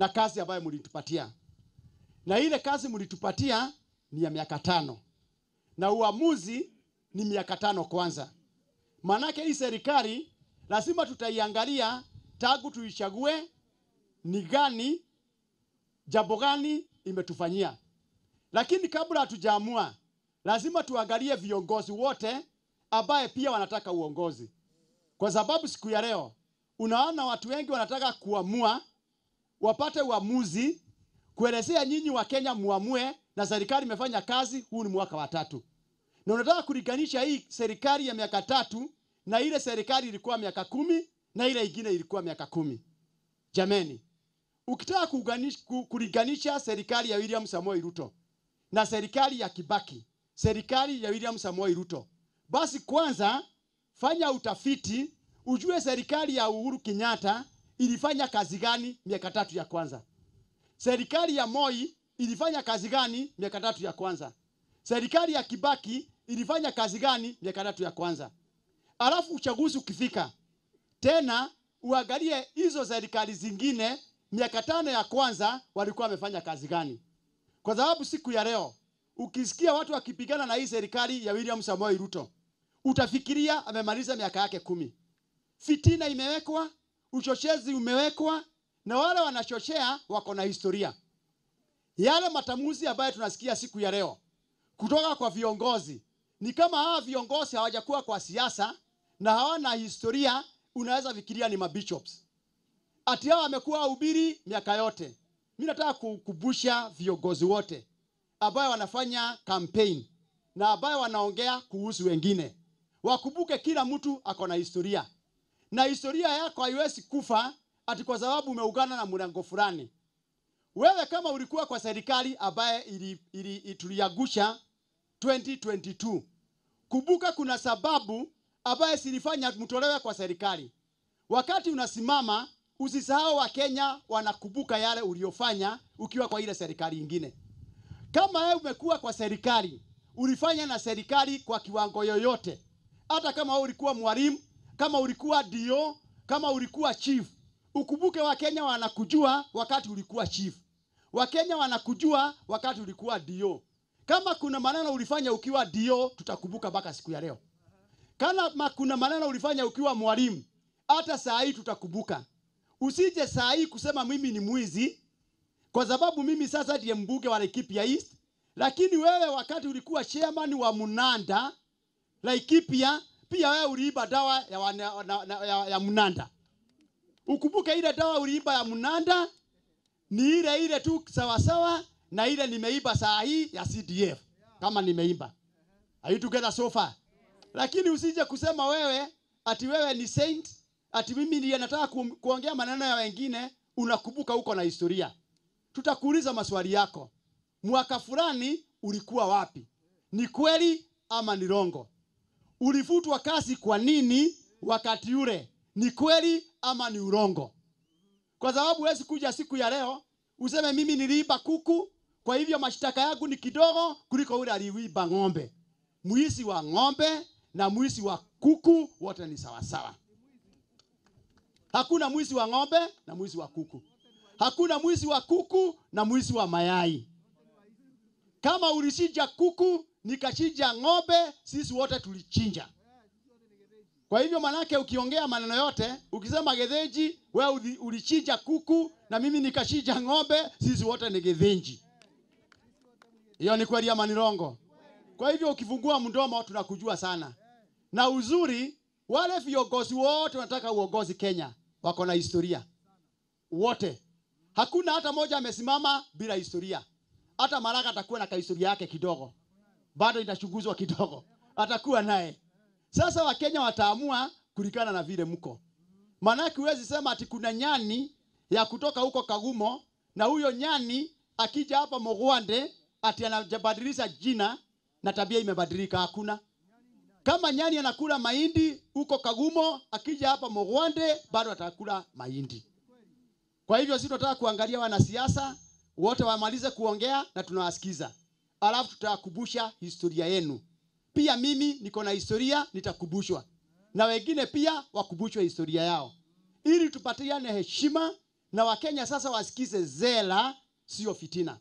na kazi ambayo mlitupatia. Na ile kazi mlitupatia ni ya miaka 5. Na uamuzi ni miaka 5 kwanza. Manake hii serikali lazima tutaiangalia tangu tuichague ni gani, jambo gani imetufanyia. Lakini kabla hatujaamua, lazima tuangalie viongozi wote ambaye pia wanataka uongozi. Kwa sababu siku ya leo unaona watu wengi wanataka kuamua, wapate uamuzi, kuelezea nyinyi wa Kenya muamue, na serikali imefanya kazi, huu ni mwaka wa 3. Na unataka kulinganisha hii serikali ya miaka 3 na ile serikali ilikuwa miaka 10 na ile ingine ilikuwa miaka 10. Jameni, ukitaka kulinganisha serikali ya William Samoei Ruto na serikali ya Kibaki, serikali ya William Samoei Ruto, basi kwanza fanya utafiti, ujue serikali ya Uhuru Kenyatta ilifanya kazi gani miaka 3 ya kwanza. Serikali ya Moi ilifanya kazi gani miaka 3 ya kwanza. Serikali ya Kibaki ilifanya kazi gani miaka 3 ya kwanza. Alafu uchaguzi ukifika, tena uangalie hizo serikali zingine miaka 5 ya kwanza walikuwa wamefanya kazi gani. Kwa sababu siku ya leo ukisikia watu wakipigana na hii serikali ya William Samoei Ruto, utafikiria amemaliza miaka yake 10. Fitina imewekwa, uchochezi umewekwa, na wale wanachochea wako na historia. Yale matamuzi ambayo tunasikia siku ya leo kutoka kwa viongozi, ni kama hawa viongozi hawajakuwa kwa siasa na hawana historia. Unaweza fikiria ni mabishops. Ati hao wamekuwa wahubiri miaka yote. Mimi nataka kukumbusha viongozi wote ambao wanafanya campaign na ambao wanaongea kuhusu wengine, wakumbuke kila mtu ako na historia. Na historia yako haiwezi kufa ati kwa sababu umeungana na mlango fulani. Wewe kama ulikuwa kwa serikali ambaye tuliagusha 2022, kumbuka kuna sababu ambaye silifanya mtolewe kwa serikali. Wakati unasimama, usisahau wa Kenya wanakumbuka yale uliofanya ukiwa kwa ile serikali nyingine. Kama wewe umekuwa kwa serikali, ulifanya na serikali kwa kiwango yoyote. Hata kama wewe ulikuwa mwalimu, kama ulikuwa DO, kama ulikuwa chief, ukumbuke wa Kenya wanakujua wakati ulikuwa chief. Wa Kenya wanakujua wakati ulikuwa DO. Kama kuna maneno ulifanya ukiwa DO, tutakumbuka mpaka siku ya leo. Kama kuna maneno ulifanya ukiwa mwalimu, hata saa hii tutakumbuka. Usije saa hii kusema mimi ni mwizi, kwa sababu mimi sasa ndiye mbunge wa Laikipia East, lakini wewe wakati ulikuwa chairman wa Munanda Laikipia, pia wewe uliiba dawa ya Munanda. Ukumbuke ile dawa uliiba ya Munanda ni ile tu sawa sawa na ile nimeiba saa hii ya CDF kama nimeiba. Are you together so far? Lakini usije kusema wewe ati wewe ni saint, ati mimi ndiye nataka kuongea maneno ya wengine. Unakumbuka uko na historia. Tutakuuliza maswali yako. Mwaka fulani ulikuwa wapi? Ni kweli ama ni rongo? Ulifutwa kazi kwa nini wakati ule? Ni kweli ama ni urongo? Kwa sababu huwezi kuja siku ya leo useme mimi niliiba kuku, kwa hivyo mashtaka yangu ni kidogo kuliko ule aliiba ng'ombe. Mwizi wa ng'ombe na mwizi wa kuku wote ni sawa sawa. Hakuna mwizi wa ng'ombe na mwizi wa kuku. Hakuna mwizi wa kuku na mwizi wa mayai. Kama ulichinja kuku nikachinja ng'ombe, sisi wote tulichinja. Kwa hivyo manake ukiongea maneno yote, ukisema Githinji, wewe ulichinja kuku na mimi nikachinja ng'ombe, sisi wote ni Githinji. Hiyo ni kweli ama ni rongo? Kwa hivyo ukifungua mdomo tunakujua sana. Na uzuri wale viongozi wote wanataka uongozi Kenya wako na historia. Wote. Hakuna hata moja amesimama bila historia. Hata Maraga atakuwa na historia yake kidogo. Bado itachunguzwa kidogo. Atakuwa naye. Sasa Wakenya wataamua kulingana na vile mko. Manake huwezi sema ati kuna nyani ya kutoka huko Kagumo na huyo nyani akija hapa Mogwande ati anabadilisha jina na tabia imebadilika. Hakuna. Kama nyani anakula mahindi huko Kagumo, akija hapa Mogwande bado atakula mahindi. Kwa hivyo sisi tunataka kuangalia wanasiasa wote wamalize kuongea na tunawasikiza. Alafu tutakumbusha historia yenu. Pia mimi niko na historia, nitakumbushwa. Na wengine pia wakumbushwe historia yao. Ili tupatiane heshima Na Wakenya sasa wasikize zela, sio fitina.